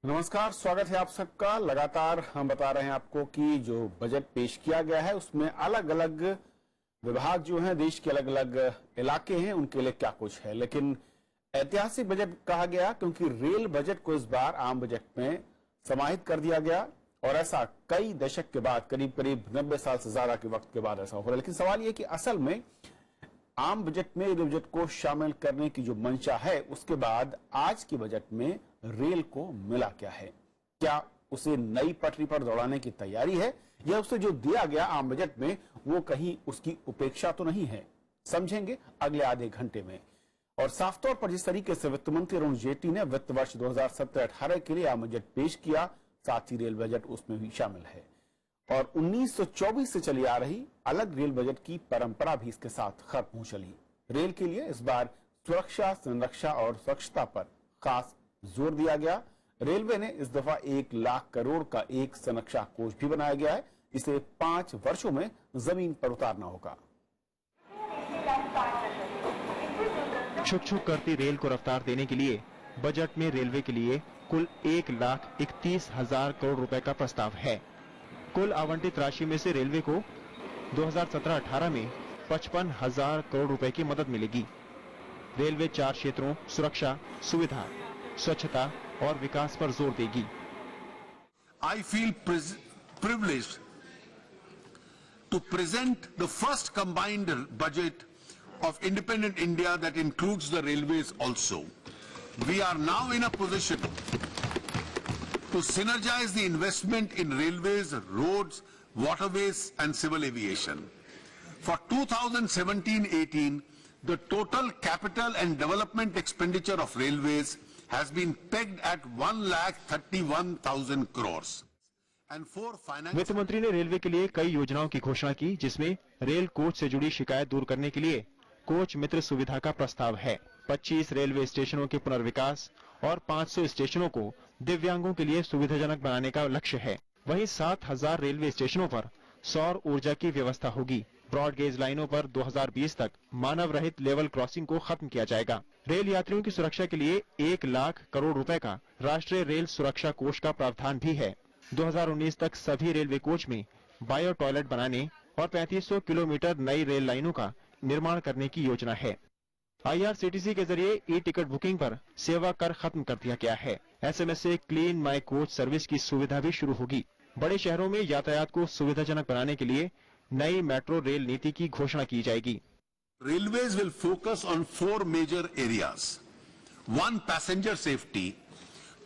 नमस्कार, स्वागत है आप सबका। लगातार हम बता रहे हैं आपको कि जो बजट पेश किया गया है उसमें अलग अलग विभाग जो हैं, देश के अलग अलग इलाके हैं, उनके लिए क्या कुछ है। लेकिन ऐतिहासिक बजट कहा गया क्योंकि रेल बजट को इस बार आम बजट में समाहित कर दिया गया और ऐसा कई दशक के बाद, करीब करीब 90 साल से ज्यादा के वक्त के बाद ऐसा हो रहा है। लेकिन सवाल यह कि असल में आम बजट में रेल बजट को शामिल करने की जो मंशा है, उसके बाद आज के बजट में रेल को मिला क्या है? क्या उसे नई पटरी पर दौड़ाने की तैयारी है या उसे जो दिया गया आम बजट में वो कहीं उसकी उपेक्षा तो नहीं है? समझेंगे अगले आधे घंटे में। और साफ तौर पर जिस तरीके से वित्त मंत्री अरुण जेटली ने वित्त वर्ष 2017-18 के लिए आम बजट पेश किया, साथ ही रेल बजट उसमें भी शामिल है और 1924 से चली आ रही अलग रेल बजट की परंपरा भी इसके साथ खत्म हो चली। रेल के लिए इस बार सुरक्षा, संरक्षा और स्वच्छता पर खास जोर दिया गया। रेलवे ने इस दफा 1 लाख करोड़ का एक संरक्षा कोष भी बनाया गया है। इसे 5 वर्षों में जमीन पर उतारना होगा। छुक छुक करती रेल को रफ्तार देने के लिए बजट में रेलवे के लिए कुल 1,31,000 करोड़ रुपए का प्रस्ताव है। कुल आवंटित राशि में से रेलवे को 2017-18 में 55,000 करोड़ रुपए की मदद मिलेगी। रेलवे 4 क्षेत्रों सुरक्षा, सुविधा, स्वच्छता और विकास पर जोर देगी। I feel privileged to present the first combined budget of independent India that includes the railways also. We are now in a position to synergize the investment in railways, roads, waterways and civil aviation. For 2017-18, the total capital and development expenditure of railways has been pegged at 1,31,000 crores. And for finance... वित्त मंत्री ने railway के लिए कई योजनाओं की घोषणा की, जिसमें रेल कोच से जुड़ी शिकायत दूर करने के लिए कोच मित्र सुविधा का प्रस्ताव है। 25 रेलवे स्टेशनों के पुनर्विकास और 500 स्टेशनों को दिव्यांगों के लिए सुविधाजनक बनाने का लक्ष्य है। वहीं 7,000 रेलवे स्टेशनों पर सौर ऊर्जा की व्यवस्था होगी। ब्रॉड गेज लाइनों पर 2020 तक मानव रहित लेवल क्रॉसिंग को खत्म किया जाएगा। रेल यात्रियों की सुरक्षा के लिए 1 लाख करोड़ रुपए का राष्ट्रीय रेल सुरक्षा कोष का प्रावधान भी है। 2019 तक सभी रेलवे कोच में बायो टॉयलेट बनाने और 3500 किलोमीटर नई रेल लाइनों का निर्माण करने की योजना है। IRCTC के जरिए ई-टिकट बुकिंग पर सेवा कर खत्म कर दिया गया है। SMS से क्लीन माई कोच सर्विस की सुविधा भी शुरू होगी। बड़े शहरों में यातायात को सुविधाजनक बनाने के लिए नई मेट्रो रेल नीति की घोषणा की जाएगी। Railways will focus on 4 major areas. 1, passenger safety.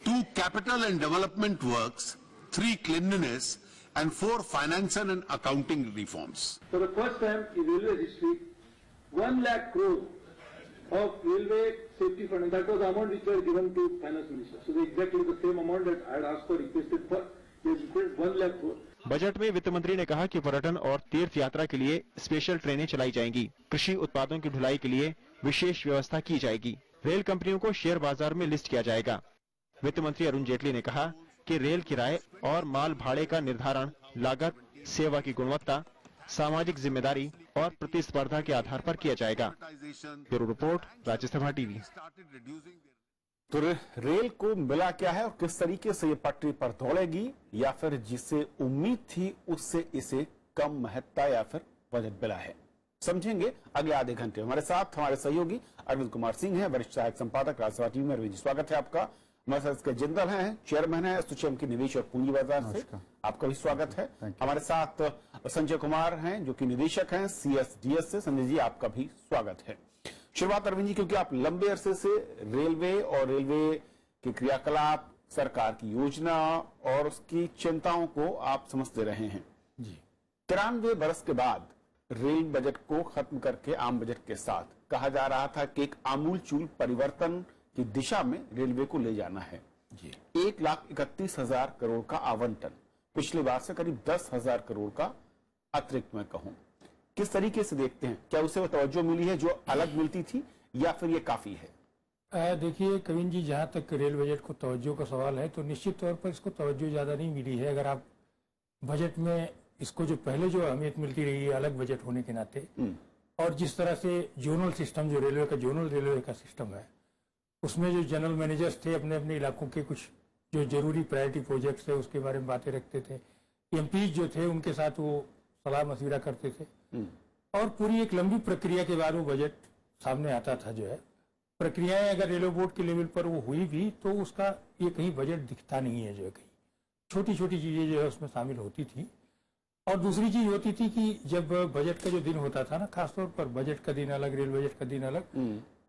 2, capital and development works. 3, cleanliness. And 4, finance and accounting reforms. For the first time in railway history, 1 lakh crore of railway safety fund, and that was the amount which was given to finance minister. So exactly the same amount that I had asked for, requested for, is 1 lakh crore. Budget में वित्त मंत्री ने कहा कि पर्यटन और तीर्थ यात्रा के लिए स्पेशल ट्रेनें चलाई जाएंगी। कृषि उत्पादों की ढुलाई के लिए विशेष व्यवस्था की जाएगी। रेल कंपनियों को शेयर बाजार में लिस्ट किया जाएगा। वित्त मंत्री अरुण जेटली ने कहा कि रेल किराए और माल भाड़े का निर्धारण लागत, सेवा की गुणवत्ता, सामाजिक जिम्मेदारी और प्रतिस्पर्धा के आधार पर किया जाएगा। Bureau report, Rajya Sabha TV. तो रेल को मिला क्या है और किस तरीके से ये पटरी पर दौड़ेगी, या फिर जिसे उम्मीद थी उससे इसे कम महत्ता या फिर बजट मिला है, समझेंगे अगले आधे घंटे। हमारे साथ हमारे सहयोगी अरविंद कुमार सिंह हैं, वरिष्ठ सहायक संपादक, राज्यसभा टीवी में। अरविंद जी, स्वागत है आपका। हमारे साथ इसके जिंदल हैं, चेयरमैन है एसोचैम की निवेश और पूंजी बाजार से, आपका भी स्वागत है। हमारे साथ संजय कुमार हैं जो कि निदेशक हैं CSDS से। संजय जी, आपका भी स्वागत है। शुरुआत अरविंद जी, क्योंकि आप लंबे अरसे से रेलवे और रेलवे के क्रियाकलाप, सरकार की योजना और उसकी चिंताओं को आप समझते रहे हैं जी। 93 बरस के बाद रेल बजट को खत्म करके आम बजट के साथ कहा जा रहा था कि एक आमूलचूल परिवर्तन की दिशा में रेलवे को ले जाना है जी। 1,31,000 करोड़ का आवंटन, पिछली बार से करीब 10,000 करोड़ का अतिरिक्त मैं कहूं। किस तरीके से देखते हैं? क्या उसे वो तवज्जो मिली है जो अलग मिलती थी, या फिर ये काफी है? देखिए कविन जी, जहां तक रेल बजट को तवज्जो का सवाल है तो निश्चित तौर पर इसको तवज्जो ज्यादा नहीं मिली है। अगर आप बजट में इसको जो पहले जो अहमियत मिलती रही है अलग बजट होने के नाते, और जिस तरह से जोनल सिस्टम, जो रेलवे का जोनल रेलवे का सिस्टम है, उसमें जो जनरल मैनेजर्स थे अपने अपने इलाकों के कुछ जो जरूरी प्रायोरिटी प्रोजेक्ट्स है उसके बारे में बातें रखते थे। एमपी जो थे उनके साथ वो सलाह मशविरा करते थे और पूरी एक लंबी प्रक्रिया के बाद वो बजट सामने आता था। जो है प्रक्रियाएं अगर रेलवे बोर्ड के लेवल पर वो हुई भी तो उसका ये कहीं बजट दिखता नहीं है। जो है कहीं छोटी छोटी चीजें जो है उसमें शामिल होती थी। और दूसरी चीज होती थी कि जब बजट का जो दिन होता था ना, खासतौर पर बजट का दिन अलग, रेल बजट का दिन अलग,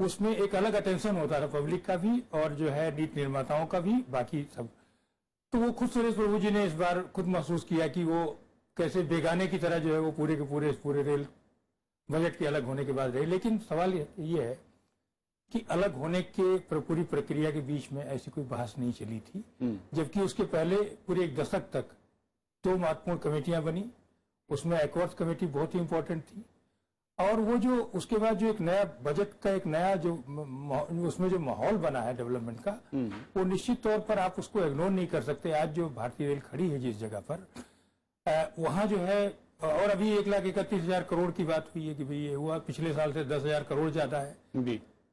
उसमें एक अलग अटेंशन होता था पब्लिक का भी और जो है नीति निर्माताओं का भी, बाकी सब। तो वो खुद सुरेश प्रभु जी ने इस बार खुद महसूस किया कि वो कैसे बेगाने की तरह जो है वो पूरे के पूरे रेल बजट के अलग होने के बाद रहे। लेकिन सवाल ये है कि अलग होने के पूरी प्रक्रिया के बीच में ऐसी कोई बहस नहीं चली थी, जबकि उसके पहले पूरे एक दशक तक 2 महत्वपूर्ण कमेटियां बनी। उसमें एकॉर्ड्स कमेटी बहुत ही इंपॉर्टेंट थी और वो जो उसके बाद जो एक नया बजट का एक नया जो उसमें जो माहौल बना है डेवलपमेंट का, वो निश्चित तौर पर आप उसको इग्नोर नहीं कर सकते। आज जो भारतीय रेल खड़ी है जिस जगह पर, वहां जो है, और अभी 1,31,000 करोड़ की बात हुई है कि भाई ये हुआ, पिछले साल से 10,000 करोड़ ज्यादा है।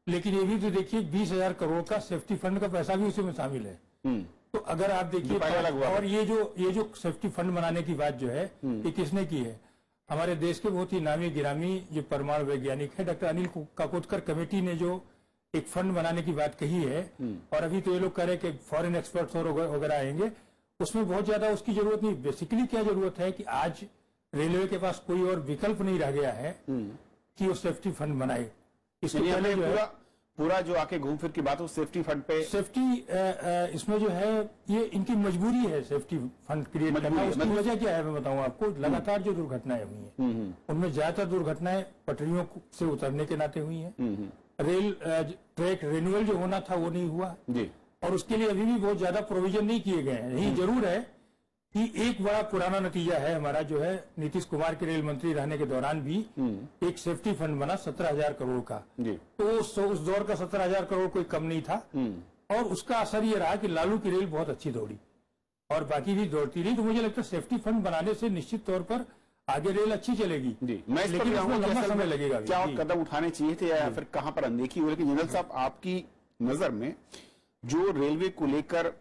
लेकिन ये भी तो देखिए 20,000 करोड़ का सेफ्टी फंड का पैसा भी उसी में शामिल है। तो अगर आप देखिए, और ये जो सेफ्टी फंड बनाने की बात जो है ये किसने की है? हमारे देश के बहुत ही नामी गिरामी जो परमाणु वैज्ञानिक है डॉक्टर अनिल काकोदकर कमेटी ने जो एक फंड बनाने की बात कही है, और अभी तो ये लोग कह रहे हैं कि फॉरेन एक्सपर्ट्स और वगैरह आएंगे, उसमें बहुत ज्यादा उसकी जरूरत नहीं। बेसिकली क्या जरूरत है कि आज रेलवे के पास कोई और विकल्प नहीं रह गया है कि वो सेफ्टी फंड बनाए। इसके पहले जो पूरा जो आके घूम फिर की बात हो सेफ्टी फंड पे, सेफ्टी इसमें जो है ये इनकी मजबूरी है सेफ्टी फंड क्रिएट करना। उसकी वजह क्या है मैं बताऊं आपको। लगातार जो दुर्घटनाएं हुई हैं उनमें ज्यादातर दुर्घटनाएं पटरियों से उतरने के नाते हुई हैं। रेल ट्रैक रिन्यूअल जो होना था वो नहीं हुआ और उसके लिए अभी भी बहुत ज्यादा प्रोविजन नहीं किए गए हैं। यही जरूर है कि एक बड़ा पुराना नतीजा है हमारा जो है, नीतीश कुमार के रेल मंत्री रहने के दौरान भी एक सेफ्टी फंड बना 17,000 करोड़ का। तो उस दौर का 17,000 करोड़ कोई कम नहीं था और उसका असर ये रहा कि लालू की रेल बहुत अच्छी दौड़ी और बाकी भी दौड़ती रही। तो मुझे लगता है सेफ्टी फंड बनाने से निश्चित तौर पर आगे रेल अच्छी चलेगी। मैं लेकिन उसमें लंबा समय लगेगा। क्या और कदम उठाने चाहिए थे या फिर कहां पर अनदेखी हुई? लेकिन जनरल साहब, आपकी नजर में जो रेलवे को लेकर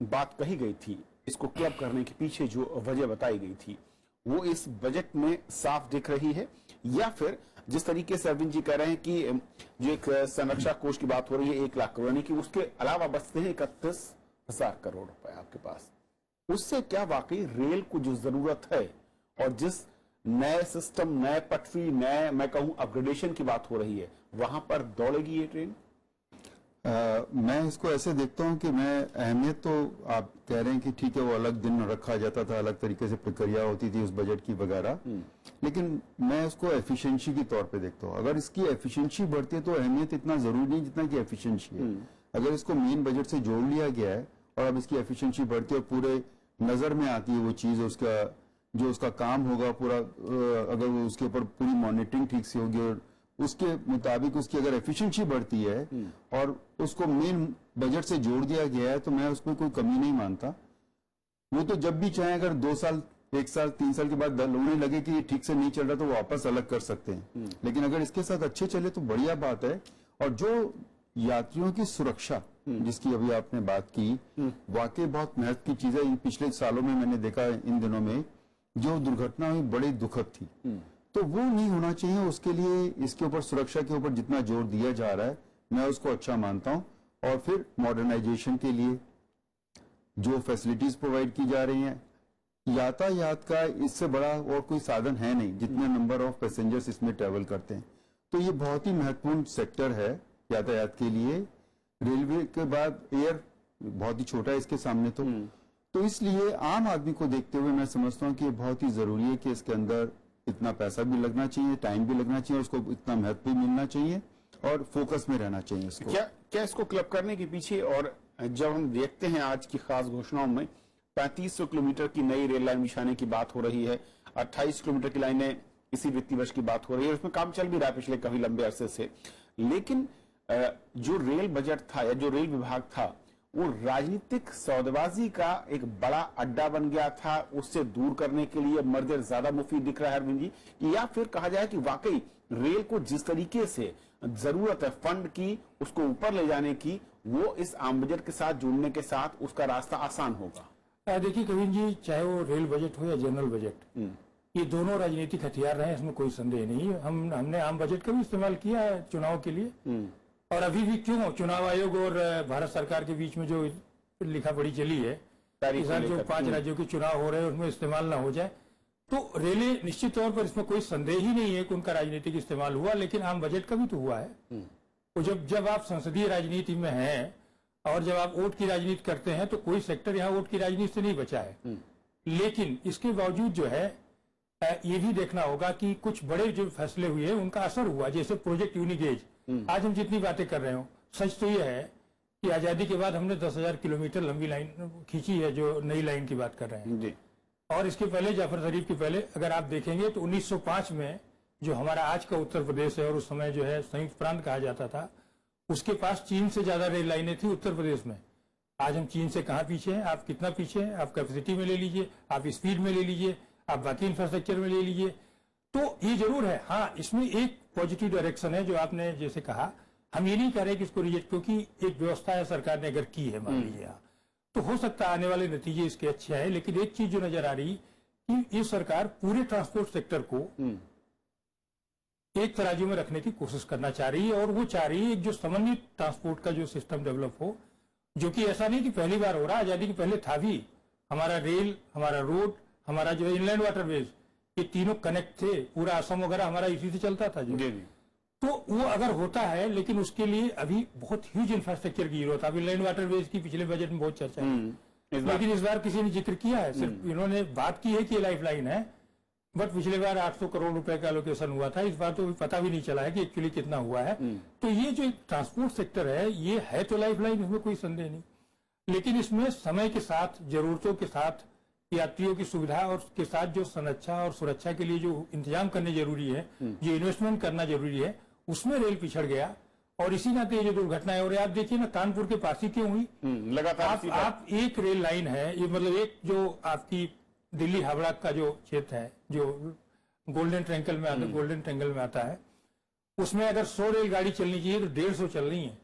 बात कही गई थी, इसको क्लब करने के पीछे जो वजह बताई गई थी, वो इस बजट में साफ दिख रही है, या फिर जिस तरीके से अरविंद जी कह रहे हैं कि जो एक संरक्षा कोष की बात हो रही है 1 लाख करोड़ की, उसके अलावा बचते हैं 31,000 करोड़ रुपए आपके पास, उससे क्या वाकई रेल को जो जरूरत है और जिस नए सिस्टम, नए पटरी, नए मैं कहूं अपग्रेडेशन की बात हो रही है, वहां पर दौड़ेगी ये ट्रेन? मैं इसको ऐसे देखता हूं कि मैं अहमियत तो आप कह रहे हैं कि ठीक है वो अलग दिन रखा जाता था, अलग तरीके से प्रक्रिया होती थी उस बजट की वगैरह, लेकिन मैं उसको एफिशिएंसी के तौर पे देखता हूं। अगर इसकी एफिशिएंसी बढ़ती है तो अहमियत इतना जरूरी नहीं जितना कि एफिशिएंसी है। अगर इसको मेन बजट से जोड़ लिया गया है और अब इसकी एफिशिएंसी बढ़ती है और पूरे नजर में आती है वो चीज, उसका जो उसका काम होगा पूरा, अगर उसके ऊपर पूरी मॉनिटरिंग ठीक से होगी और उसके मुताबिक उसकी अगर एफिशिएंसी बढ़ती है और उसको मेन बजट से जोड़ दिया गया है, तो मैं उसमें कोई कमी नहीं मानता। वो तो जब भी चाहे अगर 2 साल, 1 साल, 3 साल के बाद लोगों लगे कि ये ठीक से नहीं चल रहा तो वापस अलग कर सकते हैं, लेकिन अगर इसके साथ अच्छे चले तो बढ़िया बात है। और जो यात्रियों की सुरक्षा जिसकी अभी आपने बात की, वाकई बहुत महत्व की चीज है। इन पिछले सालों में मैंने देखा इन दिनों में जो दुर्घटना हुई बड़ी दुखद थी, तो वो नहीं होना चाहिए। उसके लिए इसके ऊपर सुरक्षा के ऊपर जितना जोर दिया जा रहा है मैं उसको अच्छा मानता हूं। और फिर मॉडर्नाइजेशन के लिए जो फैसिलिटीज प्रोवाइड की जा रही हैं, यातायात का इससे बड़ा और कोई साधन है नहीं जितने नंबर ऑफ पैसेंजर्स इसमें ट्रेवल करते हैं। तो ये बहुत ही महत्वपूर्ण सेक्टर है यातायात के लिए। रेलवे के बाद एयर बहुत ही छोटा है इसके सामने। तो इसलिए आम आदमी को देखते हुए मैं समझता हूं कि ये बहुत ही जरूरी है कि इसके अंदर इतना पैसा भी लगना चाहिए, टाइम भी लगना चाहिए, उसको इतना महत्व भी मिलना चाहिए और फोकस में रहना चाहिए इसको। क्या इसको क्लब करने के पीछे, और जब हम देखते हैं आज की खास घोषणाओं में 3500 किलोमीटर की नई रेल लाइन बिछाने की बात हो रही है, 28 किलोमीटर की लाइनें इसी वित्तीय वर्ष की बात हो रही है, उसमें काम चल भी रहा है पिछले काफी लंबे अरसे से। लेकिन जो रेल बजट था या जो रेल विभाग था वो राजनीतिक सौदेबाजी का एक बड़ा अड्डा बन गया था। उससे दूर करने के लिए मर्जर ज्यादा मुफीद दिख रहा है अरविंद जी, या फिर कहा जाए कि वाकई रेल को जिस तरीके से जरूरत है फंड की उसको ऊपर ले जाने की, वो इस आम बजट के साथ जुड़ने के साथ उसका रास्ता आसान होगा? देखिए कविन जी, चाहे वो रेल बजट हो या जनरल बजट, ये दोनों राजनीतिक हथियार रहे, इसमें कोई संदेह नहीं। हमने आम बजट का भी इस्तेमाल किया है चुनाव के लिए, और अभी भी क्यों चुनाव आयोग और भारत सरकार के बीच में जो लिखा पढ़ी चली है, इस साल जो 5 राज्यों के चुनाव हो रहे हैं उसमें इस्तेमाल ना हो जाए, तो रेलें निश्चित तौर पर इसमें कोई संदेह ही नहीं है कि उनका राजनीतिक इस्तेमाल हुआ, लेकिन आम बजट का भी तो हुआ है। तो जब आप संसदीय राजनीति में हैं और जब आप वोट की राजनीति करते हैं तो कोई सेक्टर यहाँ वोट की राजनीति से नहीं बचा है। लेकिन इसके बावजूद जो है ये भी देखना होगा कि कुछ बड़े जो फैसले हुए उनका असर हुआ, जैसे प्रोजेक्ट यूनिगेज। आज हम जितनी बातें कर रहे हो, सच तो ये है कि आजादी के बाद हमने 10,000 किलोमीटर लंबी लाइन खींची है, जो नई लाइन की बात कर रहे हैं जी। और इसके पहले जाफर शरीफ के पहले अगर आप देखेंगे तो 1905 में जो हमारा आज का उत्तर प्रदेश है और उस समय जो है संयुक्त प्रांत कहा जाता था, उसके पास चीन से ज्यादा रेल लाइनें थी उत्तर प्रदेश में। आज हम चीन से कहाँ पीछे हैं? आप कितना पीछे हैं? आप कैपेसिटी में ले लीजिए, आप स्पीड में ले लीजिए, आप बाकी इंफ्रास्ट्रक्चर में ले लीजिए। तो ये जरूर है, हाँ इसमें एक पॉजिटिव डायरेक्शन है जो आपने जैसे कहा। हम ये नहीं कह रहे कि इसको रिजेक्ट, क्योंकि एक व्यवस्था है सरकार ने अगर की है, मान लीजिए तो हो सकता है आने वाले नतीजे इसके अच्छे आए। लेकिन एक चीज जो नजर आ रही कि ये सरकार पूरे ट्रांसपोर्ट सेक्टर को एक तराजू में रखने की कोशिश करना चाह रही है, और वो चाह रही है एक जो समन्वित ट्रांसपोर्ट का जो सिस्टम डेवलप हो, जो कि ऐसा नहीं कि पहली बार हो रहा, आजादी के पहले था भी। हमारा रेल, हमारा रोड, हमारा जो इनलैंड वाटरवेज, ये तीनों कनेक्ट थे, पूरा असम वगैरह हमारा इसी से चलता था जो। तो वो अगर होता है, लेकिन उसके लिए अभी बहुत ह्यूज इंफ्रास्ट्रक्चर की जरूरत है। अभी इनलैंड वाटरवेज की पिछले बजट में बहुत चर्चा है, लेकिन इस बार किसी ने जिक्र किया है, सिर्फ इन्होंने बात की है कि लाइफ लाइन है, बट पिछले बार 800 करोड़ रुपए का एलोकेशन हुआ था, इस बार तो पता भी नहीं चला है कि एक्चुअली कितना हुआ है। तो ये जो ट्रांसपोर्ट सेक्टर है, ये है तो लाइफ लाइन, इसमें कोई संदेह नहीं, लेकिन इसमें समय के साथ, जरूरतों के साथ, यात्रियों की सुविधा और के साथ जो संरक्षा और सुरक्षा के लिए जो इंतजाम करने जरूरी है, जो इन्वेस्टमेंट करना जरूरी है, उसमें रेल पिछड़ गया। और इसी नाते ये जो दुर्घटनाएं हो रही है, आप देखिए ना कानपुर के पास ही क्यों हुई, लगातार आप एक रेल लाइन है, ये मतलब एक जो आपकी दिल्ली हावड़ा का जो क्षेत्र है, जो गोल्डन ट्रैंगल में आता है, उसमें अगर 100 रेलगाड़ी चलनी चाहिए तो 150 चल रही है।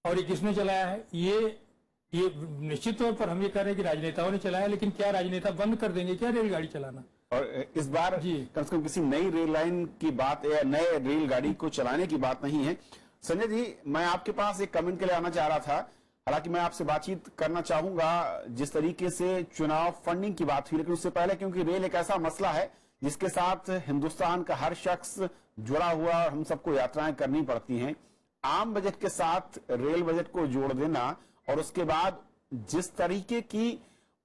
और ये किसने चलाया है? ये निश्चित तौर पर हम ये कह रहे हैं कि राजनेताओं ने चलाया, लेकिन क्या राजनेता बंद कर देंगे क्या रेलगाड़ी चलाना? और इस बार कम से कम किसी नई रेल लाइन की बात या नए रेलगाड़ी को चलाने की बात नहीं है। संजय जी, मैं आपके पास एक कमेंट के लिए आना चाह रहा था, हालांकि मैं आपसे बातचीत करना चाहूंगा जिस तरीके से चुनाव फंडिंग की बात हुई, लेकिन उससे पहले, क्योंकि रेल एक ऐसा मसला है जिसके साथ हिंदुस्तान का हर शख्स जुड़ा हुआ, हम सबको यात्राएं करनी पड़ती हैं। आम बजट के साथ रेल बजट को जोड़ देना और उसके बाद जिस तरीके की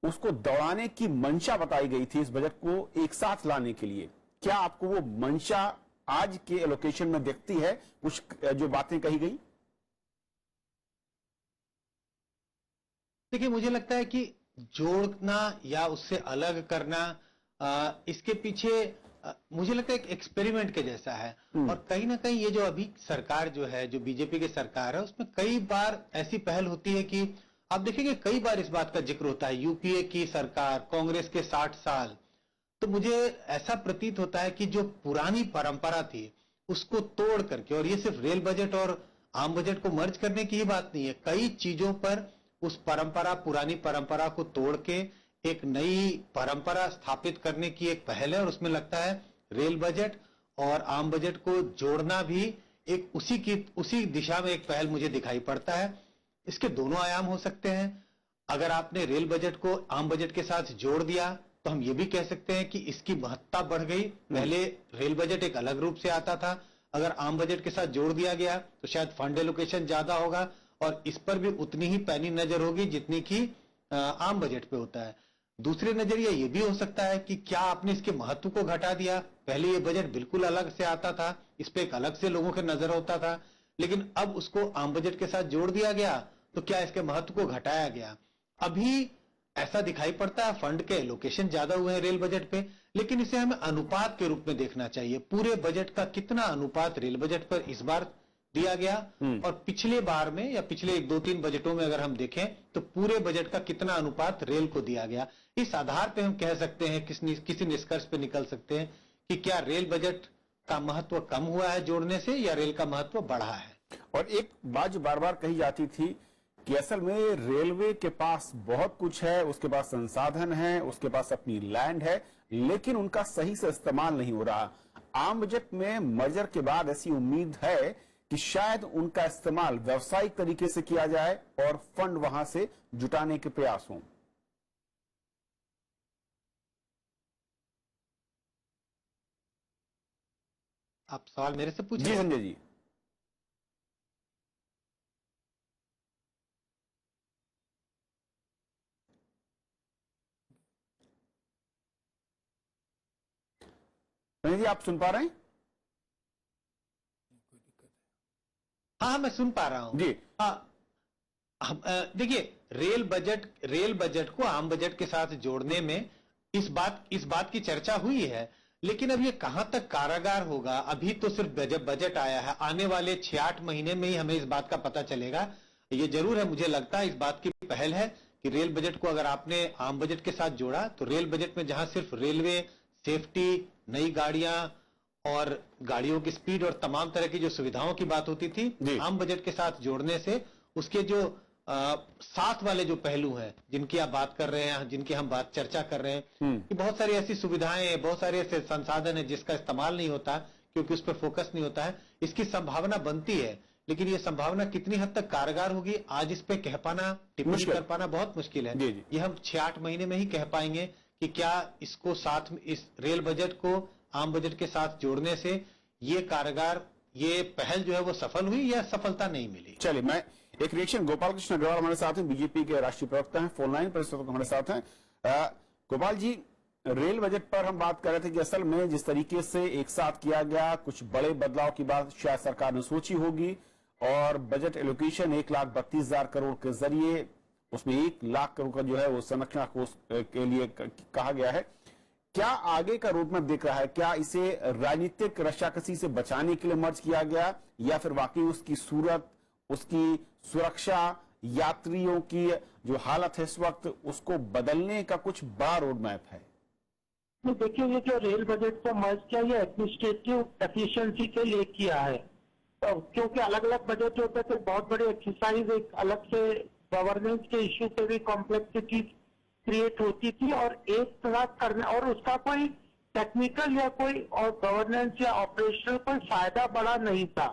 उसको दौड़ाने की मंशा बताई गई थी इस बजट को एक साथ लाने के लिए, क्या आपको वो मंशा आज के एलोकेशन में दिखती है? कुछ जो बातें कही गई, देखिए मुझे लगता है कि जोड़ना या उससे अलग करना, इसके पीछे मुझे लगता है एक एक्सपेरिमेंट के जैसा है। और कहीं ना कहीं ये जो अभी सरकार जो है, जो बीजेपी की सरकार है, उसमें कई बार ऐसी पहल होती है कि आप देखेंगे कई बार इस बात का जिक्र होता है, यूपीए की सरकार, कांग्रेस के 60 साल। तो मुझे ऐसा प्रतीत होता है कि जो पुरानी परंपरा थी उसको तोड़ करके, और ये सिर्फ रेल बजट और आम बजट को मर्ज करने की ही बात नहीं है, कई चीजों पर उस परंपरा, पुरानी परंपरा को तोड़ के एक नई परंपरा स्थापित करने की एक पहल है। और उसमें लगता है रेल बजट और आम बजट को जोड़ना भी एक उसी दिशा में एक पहल मुझे दिखाई पड़ता है। इसके दोनों आयाम हो सकते हैं। अगर आपने रेल बजट को आम बजट के साथ जोड़ दिया तो हम ये भी कह सकते हैं कि इसकी महत्ता बढ़ गई। पहले रेल बजट एक अलग रूप से आता था, अगर आम बजट के साथ जोड़ दिया गया तो शायद फंड एलोकेशन ज्यादा होगा और इस पर भी उतनी ही पैनी नजर होगी जितनी की आम बजट पे होता है। दूसरे नजरिया ये भी हो सकता है कि क्या आपने इसके महत्व को घटा दिया। पहले ये बजट बिल्कुल अलग से आता था, इस पे एक अलग से लोगों के नजर होता था, लेकिन अब उसको आम बजट के साथ जोड़ दिया गया तो क्या इसके महत्व को घटाया गया। अभी ऐसा दिखाई पड़ता है फंड के एलोकेशन ज्यादा हुए हैं रेल बजट पे, लेकिन इसे हमें अनुपात के रूप में देखना चाहिए। पूरे बजट का कितना अनुपात रेल बजट पर इस बार दिया गया और पिछले बार में या पिछले 1-2-3 बजटों में अगर हम देखें तो पूरे बजट का कितना अनुपात रेल को दिया गया। इस आधार पे हम कह सकते हैं, किसी निष्कर्ष पे निकल सकते हैं कि क्या रेल बजट का महत्व कम हुआ है जोड़ने से या रेल का महत्व बढ़ा है। और एक बात जो बार बार कही जाती थी कि असल में रेलवे के पास बहुत कुछ है, उसके पास संसाधन है, उसके पास अपनी लैंड है, लेकिन उनका सही से इस्तेमाल नहीं हो रहा। आम बजट में मर्जर के बाद ऐसी उम्मीद है कि शायद उनका इस्तेमाल व्यावसायिक तरीके से किया जाए और फंड वहां से जुटाने के प्रयास हों। आप सवाल मेरे से पूछ जी रहे हैं? संजय जी। संजय जी, आप सुन पा रहे हैं? हाँ, मैं सुन पा रहा हूं जी। हाँ, देखिए, रेल बजट को आम बजट के साथ जोड़ने में इस बात की चर्चा हुई है, लेकिन अब ये कहां तक कारागार होगा, अभी तो सिर्फ बजट आया है। आने वाले 6-8 महीने में ही हमें इस बात का पता चलेगा। ये जरूर है, मुझे लगता है इस बात की पहल है कि रेल बजट को अगर आपने आम बजट के साथ जोड़ा तो रेल बजट में जहां सिर्फ रेलवे, सेफ्टी, नई गाड़ियां और गाड़ियों की स्पीड और तमाम तरह की जो सुविधाओं की बात होती थी, आम बजट के साथ जोड़ने से उसके जो साथ वाले जो पहलू हैं जिनकी आप बात कर रहे हैं, जिनकी हम चर्चा कर रहे हैं, कि बहुत सारी ऐसी सुविधाएं हैं, बहुत सारे ऐसे संसाधन है जिसका इस्तेमाल नहीं होता क्योंकि उस पर फोकस नहीं होता है। इसकी संभावना बनती है, लेकिन ये संभावना कितनी हद तक कारगर होगी आज इस पे कह पाना, टिप्पणी कर पाना बहुत मुश्किल है। ये हम 6-8 महीने में ही कह पाएंगे कि क्या इसको साथ में, इस रेल बजट को आम बजट के साथ जोड़ने से ये कारगर, ये पहल जो है वो सफल हुई या सफलता नहीं मिली। चलिए, मैं एक रिएक्शन, गोपाल कृष्ण अग्रवाल हमारे साथ हैं, बीजेपी के राष्ट्रीय प्रवक्ता हैं, फोन लाइन पर हमारे साथ हैं। गोपाल जी, रेल बजट पर हम बात कर रहे थे कि असल में जिस तरीके से एक साथ किया गया, कुछ बड़े बदलाव की बात शायद सरकार ने सोची होगी, और बजट एलोकेशन 1,32,000 करोड़ के जरिए उसमें 1 लाख करोड़ का जो है वो संरक्षण कोष के लिए कहा गया है। क्या आगे का रोडमैप देख रहा है? क्या इसे राजनीतिक रस्साकसी से बचाने के लिए मर्ज किया गया, या फिर वाकई उसकी सूरत, उसकी सुरक्षा, यात्रियों की जो हालत है इस वक्त, उसको बदलने का कुछ बड़ा रोडमैप है? देखिए, ये जो रेल बजट को मर्ज किया, ये एडमिनिस्ट्रेटिव एफिशिएंसी के लिए किया है, तो क्योंकि अलग अलग बजट होते थे, बहुत बड़ी एक्सरसाइज, एक अलग से गवर्नेंस के इश्यू पे भी कॉम्प्लेक्सिटी क्रिएट होती थी, और एक तरह करने, और उसका कोई टेक्निकल या कोई और गवर्नेंस या ऑपरेशनल कोई फायदा बड़ा नहीं था।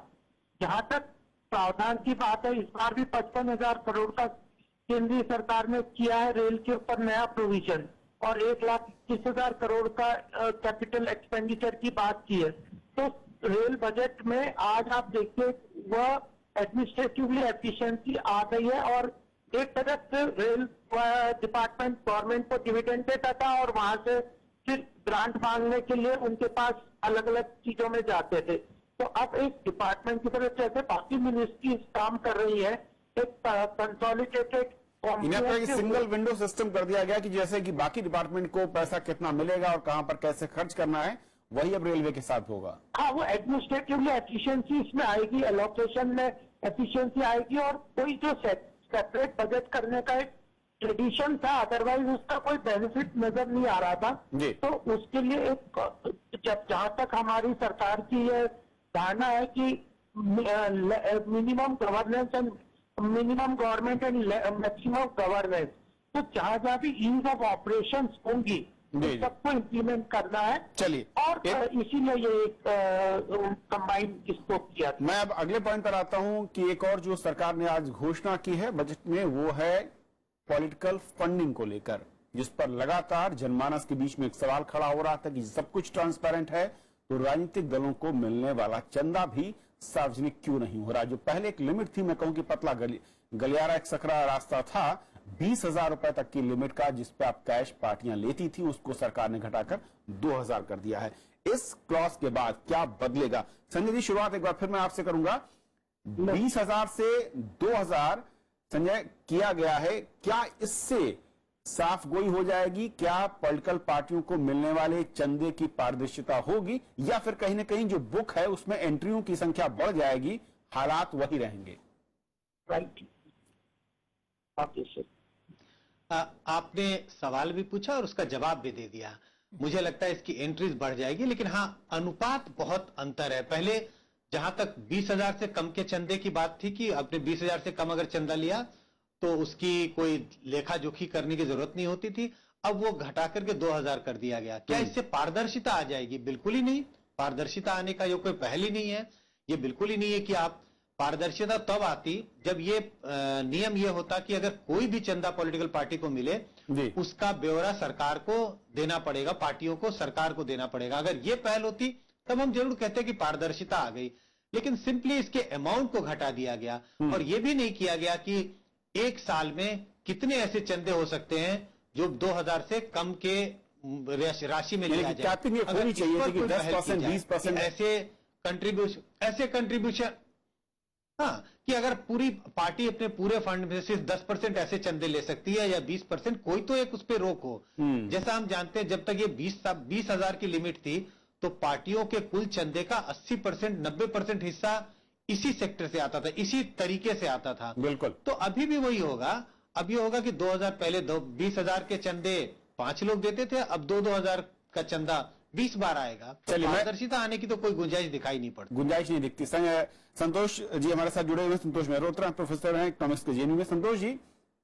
जहां तक प्रावधान की बात है, इस बार भी 55,000 करोड़ का केंद्रीय सरकार ने किया है रेल के ऊपर नया प्रोविजन, और 1,21,000 करोड़ का कैपिटल एक्सपेंडिचर की बात की है। तो रेल बजट में आज आप देखिए वह एडमिनिस्ट्रेटिवली एफिशिएंसी आ गई है, और एक तरफ से रेल डिपार्टमेंट गवर्नमेंट को डिविडेंड देता था और वहां से फिर ग्रांट मांगने के लिए उनके पास अलग अलग चीजों में जाते थे। तो अब एक डिपार्टमेंट की तरफ जैसे बाकी मिनिस्ट्रीज काम कर रही है, एक कंसोलिडेटेड सिंगल विंडो सिस्टम कर दिया गया कि जैसे कि बाकी डिपार्टमेंट को पैसा कितना मिलेगा और कहां पर कैसे खर्च करना है, वही अब रेलवे के साथ होगा। हाँ, वो एडमिनिस्ट्रेटिवली एफिशिएंसी इसमें आएगी, एलोकेशन में एफिशिएंसी आएगी, और कोई जो सेपरेट बजट करने का एक ट्रेडिशन था, अदरवाइज उसका कोई बेनिफिट नजर नहीं आ रहा था। तो उसके लिए एक, जहां तक हमारी सरकार की ये धारणा है कि minimum governance and minimum government and maximum governance, तो जहां जहां भी ईज ऑफ ऑपरेशन होंगी सबको इम्प्लीमेंट करना है। चलिए, और इसीलिए ये एक कंबाइंड इसको किया। मैं अब अगले पॉइंट पर आता हूं कि एक और जो सरकार ने आज घोषणा की है बजट में, वो है पॉलिटिकल फंडिंग को लेकर, जिस पर लगातार जनमानस के बीच में एक सवाल खड़ा हो रहा था कि सब कुछ ट्रांसपेरेंट है तो राजनीतिक दलों को मिलने वाला चंदा भी सार्वजनिक क्यों नहीं हो रहा। जो पहले एक लिमिट थी, मैं कहूं कि पतला गलियारा एक सकरा रास्ता था 20,000 रुपए तक की लिमिट का, जिस पे आप कैश पार्टियां लेती थी, उसको सरकार ने घटाकर 2,000 कर दिया है। इस क्लॉज के बाद क्या बदलेगा? संजय जी, शुरुआत एक बार फिर मैं आपसे करूंगा। 20,000 से 2,000 संजय किया गया है, क्या इससे साफ गोई हो जाएगी? क्या पॉलिटिकल पार्टियों को मिलने वाले चंदे की पारदर्शिता होगी, या फिर कहीं ना कहीं जो बुक है उसमें एंट्रियों की संख्या बढ़ जाएगी, हालात वही रहेंगे? राइट, आपने सवाल भी पूछा और उसका जवाब भी दे दिया। मुझे लगता है इसकी एंट्रीज बढ़ जाएगी, लेकिन हाँ, अनुपात बहुत अंतर है। पहले जहां तक 20,000 से कम के चंदे की बात थी कि आपने 20,000 से कम अगर चंदा लिया तो उसकी कोई लेखा जोखी करने की जरूरत नहीं होती थी। अब वो घटा करके 2,000 कर दिया गया। क्या इससे पारदर्शिता आ जाएगी? बिल्कुल ही नहीं। पारदर्शिता आने का ये कोई पहल ही नहीं है। ये बिल्कुल ही नहीं है कि आप पारदर्शिता तब आती जब ये नियम ये होता कि अगर कोई भी चंदा पॉलिटिकल पार्टी को मिले उसका ब्यौरा सरकार को देना पड़ेगा, पार्टियों को, सरकार को देना पड़ेगा। अगर ये पहल होती तब हम जरूर कहते कि पारदर्शिता आ गई, लेकिन सिंपली इसके अमाउंट को घटा दिया गया और ये भी नहीं किया गया कि एक साल में कितने ऐसे चंदे हो सकते हैं जो 2,000 से कम के राशि में लिया जाए। होनी चाहिए थी कि 10%, 20% ऐसे कंट्रीब्यूशन हाँ, कि अगर पूरी पार्टी अपने पूरे फंड में सिर्फ 10% ऐसे चंदे ले सकती है या 20%, कोई तो एक उस पर रोक हो। जैसा हम जानते हैं जब तक ये 20,000 की लिमिट थी तो पार्टियों के कुल चंदे का 80%, 90% हिस्सा इसी सेक्टर से आता था, इसी तरीके से आता था। बिल्कुल। तो अभी भी वही होगा। अब ये होगा कि 2,000 पहले 20,000 के चंदे 5 लोग देते थे, अब 2,000 का चंदा 20 बार आएगा। तो पारदर्शिता आने की तो कोई गुंजाइश दिखाई नहीं पड़ती। गुंजाइश नहीं दिखती। संतोष जी हमारे साथ जुड़े हुए, संतोष मेहरोत्रा प्रोफेसर हैं इकोनॉमिक्स के जेएनयू में। संतोष जी,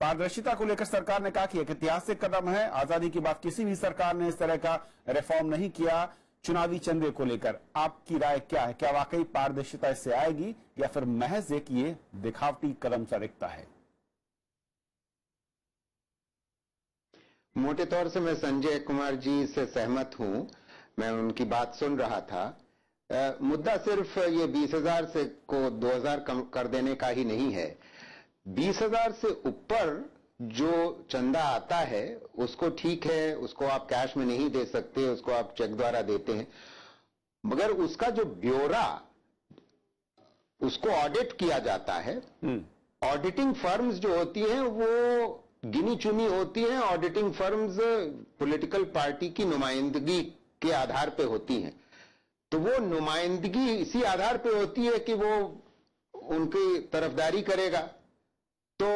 पारदर्शिता को लेकर सरकार ने कहा कि एक ऐतिहासिक कदम है, आजादी के बाद किसी भी सरकार ने इस तरह का रिफॉर्म नहीं किया चुनावी चंदे को लेकर। आपकी राय क्या है? क्या वाकई पारदर्शिता इससे आएगी या फिर महज एक ये दिखावटी कदम सा दिखता है? मोटे तौर से मैं संजय कुमार जी से सहमत हूं। मैं उनकी बात सुन रहा था। मुद्दा सिर्फ ये 20,000 से को 2,000 कम कर देने का ही नहीं है। 20,000 से ऊपर जो चंदा आता है उसको ठीक है, उसको आप कैश में नहीं दे सकते, उसको आप चेक द्वारा देते हैं, मगर उसका जो ब्यौरा उसको ऑडिट किया जाता है। ऑडिटिंग फर्म्स जो होती हैं वो गिनी चुनी होती हैं। ऑडिटिंग फर्म्स पॉलिटिकल पार्टी की नुमाइंदगी के आधार पे होती हैं, तो वो नुमाइंदगी इसी आधार पे होती है कि वो उनकी तरफदारी करेगा, तो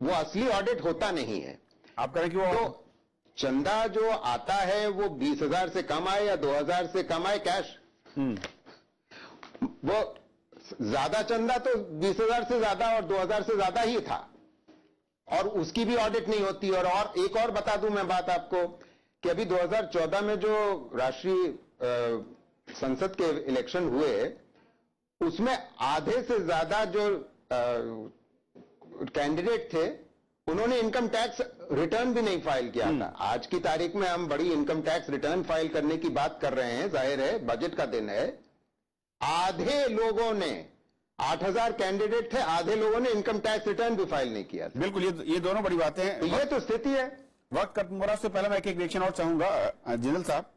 वो असली ऑडिट होता नहीं है। आप करें कि वो तो चंदा जो आता है वो 20,000 से कम आए या 2,000 से कम आए कैश, वो ज्यादा चंदा तो 20,000 से ज्यादा और 2,000 से ज्यादा ही था और उसकी भी ऑडिट नहीं होती। और एक और बता दूं मैं बात आपको कि अभी 2014 में जो राष्ट्रीय संसद के इलेक्शन हुए उसमें आधे से ज्यादा जो कैंडिडेट थे उन्होंने इनकम टैक्स रिटर्न भी नहीं फाइल किया था। आज की तारीख में हम बड़ी इनकम टैक्स रिटर्न फाइल करने की बात कर रहे हैं, जाहिर है बजट का दिन है। आधे लोगों ने 8,000 कैंडिडेट थे, आधे लोगों ने इनकम टैक्स रिटर्न भी फाइल नहीं किया था। बिल्कुल, ये दोनों बड़ी बातें हैं। तो ये तो स्थिति है। वक्त खत्म हो रहा, उससे पहले मैं एक रिएक्शन और चाहूंगा। जिंदल साहब,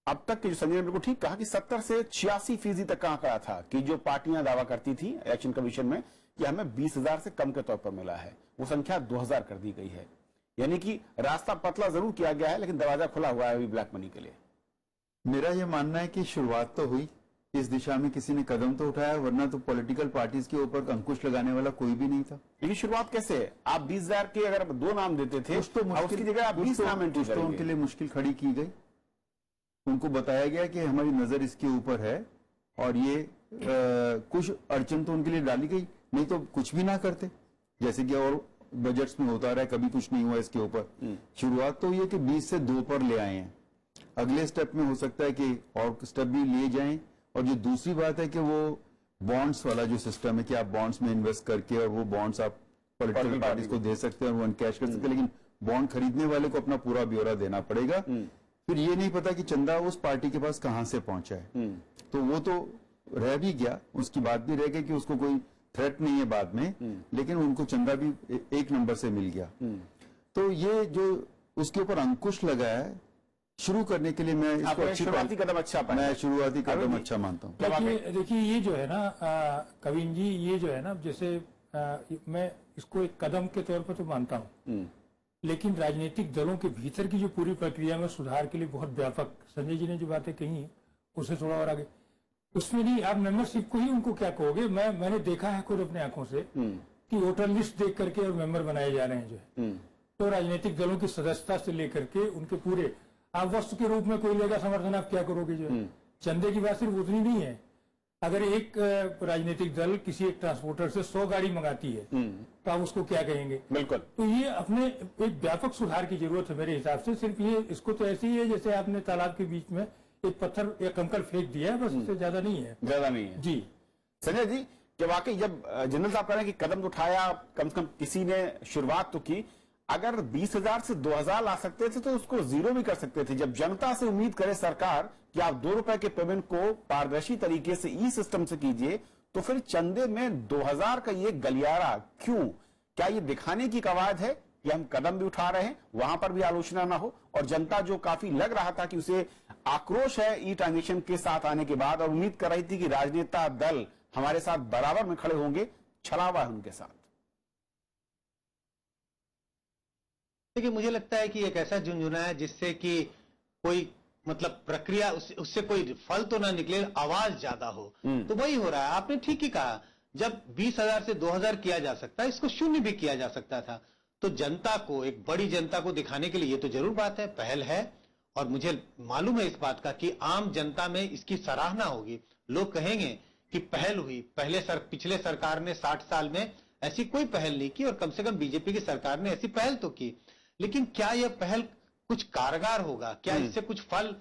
अब तक के जो संजय ने बिल्कुल ठीक कहा कि 70 से 86% तक का आंकड़ा था कि जो पार्टियां दावा करती थी इलेक्शन कमीशन में कि हमें 20,000 से कम के तौर पर मिला है, वो संख्या 2,000 कर दी गई है। यानी कि रास्ता पतला जरूर किया गया है लेकिन दरवाजा खुला हुआ है अभी ब्लैक मनी के लिए। मेरा यह मानना है कि शुरुआत तो हुई, इस दिशा में किसी ने कदम तो उठाया, वरना तो पॉलिटिकल पार्टीज के ऊपर अंकुश लगाने वाला कोई भी नहीं था। लेकिन शुरुआत कैसे है? आप 20,000 के अगर 2 नाम देते थे उसकी जगह आप 20 नाम एंट्री तो उनके लिए मुश्किल खड़ी की गई। उनको बताया गया कि हमारी नजर इसके ऊपर है और ये कुछ अड़चन तो उनके लिए डाली गई, नहीं तो कुछ भी ना करते, जैसे कि और बजट्स में होता रहा है, कभी कुछ नहीं हुआ इसके ऊपर। शुरुआत तो ये कि 20 से 2 पर ले आए हैं। अगले स्टेप में हो सकता है कि और स्टेप भी लिए जाएं। और जो दूसरी बात है कि वो बॉन्ड्स वाला जो सिस्टम है कि आप बॉन्ड्स में इन्वेस्ट करके और वो बॉन्ड्स आप पॉलिटिकल पार्टीज को दे सकते हैं और वो अनकैश कर सकते हैं, लेकिन बॉन्ड खरीदने वाले को अपना पूरा ब्यौरा देना पड़ेगा। फिर ये नहीं पता कि चंदा उस पार्टी के पास कहां से पहुंचा है, तो वो तो रह भी गया, उसकी बात भी रह गई कि उसको कोई थ्रेट नहीं है बाद में, लेकिन उनको चंदा भी एक नंबर से मिल गया। तो ये जो उसके ऊपर अंकुश लगा है शुरू करने के लिए मैं इसको शुरुआती कदम अच्छा पाया। मैं शुरुआती कदम अच्छा मानता हूँ। देखिए ये जो है ना कविन जी, ये जो है ना, जैसे मैं इसको एक कदम के तौर पर तो मानता हूँ, लेकिन राजनीतिक दलों के भीतर की जो पूरी प्रक्रिया में सुधार के लिए बहुत व्यापक, संजय जी ने जो बातें कही उससे थोड़ा और आगे, उसमें नहीं आप मेंबरशिप को ही उनको क्या कहोगे। मैंने देखा है खुद अपने आंखों से कि वोटर लिस्ट देख करके और मेंबर बनाए जा रहे हैं जो है, तो राजनीतिक दलों की सदस्यता से लेकर के उनके पूरे, आप वस्तु के रूप में कोई लेगा समर्थन, आप क्या करोगे जो है। चंदे की बात सिर्फ उतनी नहीं है, अगर एक राजनीतिक दल किसी एक ट्रांसपोर्टर से 100 गाड़ी मंगाती है तो आप उसको क्या कहेंगे? बिल्कुल। तो ये अपने एक व्यापक सुधार की जरूरत है मेरे हिसाब से। सिर्फ ये इसको तो ऐसे ही है जैसे आपने तालाब के बीच में एक पत्थर या कंकड़ फेंक दिया है, बस उससे ज्यादा नहीं है। ज्यादा नहीं है जी। संजय जी, कि वाकई जब जनरल साहब कह रहे हैं कि कदम उठाया, कम से कम किसी ने शुरुआत तो की, अगर 20,000 से 2,000 ला सकते थे तो उसको जीरो भी कर सकते थे। जब जनता से उम्मीद करे सरकार कि आप 2 रुपए के पेमेंट को पारदर्शी तरीके से ई सिस्टम से कीजिए, तो फिर चंदे में 2,000 का ये गलियारा क्यों? क्या ये दिखाने की कवायद है कि हम कदम भी उठा रहे हैं, वहां पर भी आलोचना ना हो, और जनता जो काफी लग रहा था कि उसे आक्रोश है ई ट्रांजेक्शन के साथ आने के बाद, और उम्मीद कर रही थी कि राजनेता दल हमारे साथ बराबर में खड़े होंगे, छलावा है उनके साथ? देखिए, मुझे लगता है कि एक ऐसा झुंझुना है जिससे कि कोई मतलब प्रक्रिया उससे कोई फल तो ना निकले, आवाज ज्यादा हो। तो वही हो रहा है। आपने ठीक ही कहा, जब 20,000 से 2,000 किया जा सकता है, इसको 0 भी किया जा सकता था। तो जनता को, एक बड़ी जनता को दिखाने के लिए ये तो जरूर बात है, पहल है, और मुझे मालूम है इस बात का कि आम जनता में इसकी सराहना होगी। लोग कहेंगे कि पहल हुई। पिछले सरकार ने 60 साल में ऐसी कोई पहल नहीं की, और कम से कम बीजेपी की सरकार ने ऐसी पहल तो की। लेकिन क्या यह पहल कुछ कारगर होगा? क्या इससे कुछ फल,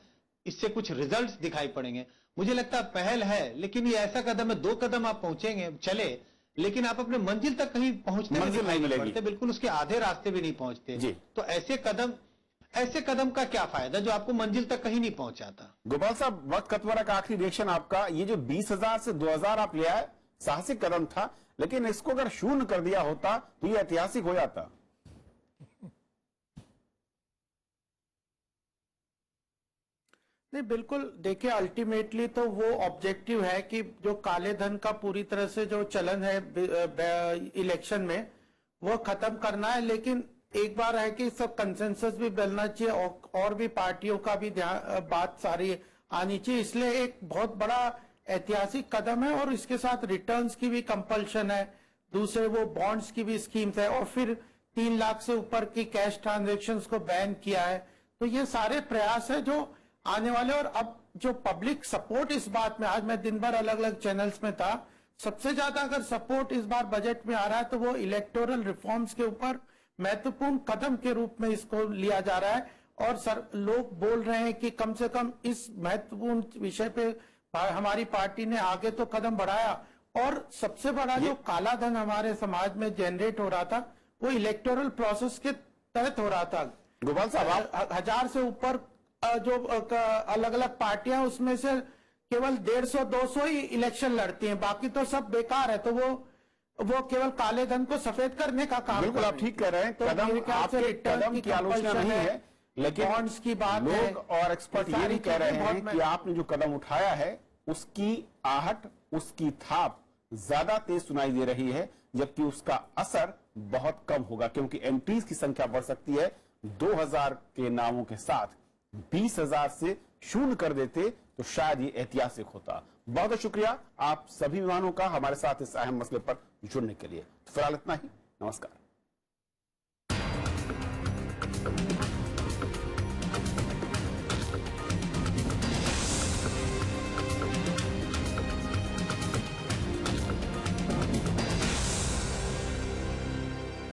इससे कुछ रिजल्ट्स दिखाई पड़ेंगे? मुझे लगता है पहल है, लेकिन ये ऐसा कदम है, 2 कदम आप पहुंचेंगे चले, लेकिन आप अपने मंजिल तक कहीं पहुंचते नहीं मिलेगी, बिल्कुल उसके आधे रास्ते भी नहीं पहुंचते। तो ऐसे कदम का क्या फायदा जो आपको मंजिल तक कहीं नहीं पहुंचाता? गोपाल साहब, वक्त खत्म का आखिरी रिएक्शन आपका। ये जो 20,000 से 2,000 आप ले आए, साहसिक कदम था, लेकिन इसको अगर शून्य कर दिया होता तो ये ऐतिहासिक हो जाता। नहीं, बिल्कुल। देखिए, अल्टीमेटली तो वो ऑब्जेक्टिव है कि जो काले धन का पूरी तरह से जो चलन है इलेक्शन में, वो खत्म करना है। लेकिन एक बार है कि सब कंसेंसस भी बनना चाहिए, और भी पार्टियों का भी बात सारी आनी चाहिए। इसलिए एक बहुत बड़ा ऐतिहासिक कदम है, और इसके साथ रिटर्न्स की भी कंपल्शन है, दूसरे वो बॉन्ड्स की भी स्कीम्स है, और फिर 3 लाख से ऊपर की कैश ट्रांजेक्शन्स को बैन किया है। तो ये सारे प्रयास है जो आने वाले। और अब जो पब्लिक सपोर्ट इस बात में, आज मैं दिन भर अलग अलग चैनल्स में था, सबसे ज्यादा अगर सपोर्ट इस बार बजट में आ रहा है तो वो इलेक्टोरल रिफॉर्म्स के ऊपर महत्वपूर्ण कदम के रूप में इसको लिया जा रहा है। और लोग बोल रहे हैं कि कम से कम इस महत्वपूर्ण विषय पे हमारी पार्टी ने आगे तो कदम बढ़ाया। और सबसे बड़ा जो काला धन हमारे समाज में जनरेट हो रहा था, वो इलेक्टोरल प्रोसेस के तहत हो रहा था। गोपाल साहब, 1000 से ऊपर जो अलग अलग पार्टियां, उसमें से केवल 150-200 ही इलेक्शन लड़ती हैं, बाकी तो सब बेकार है। तो वो केवल काले धन को सफेद करने का काम। बिल्कुल, आप ठीक कह रहे हैं। कदम की आलोचना नहीं है, लेकिन बॉन्ड्स की बात लोग है, और एक्सपर्ट ये भी कह रहे हैं कि आपने जो कदम उठाया है, उसकी आहट, उसकी थाप ज्यादा तेज सुनाई दे रही है, जबकि उसका असर बहुत कम होगा, क्योंकि एंट्रीज की संख्या बढ़ सकती है। 2,000 के नामों के साथ 20,000 से शून्य कर देते तो शायद ये ऐतिहासिक होता। बहुत बहुत शुक्रिया आप सभी मेहमानों का हमारे साथ इस अहम मसले पर जुड़ने के लिए। फिलहाल इतना ही, नमस्कार।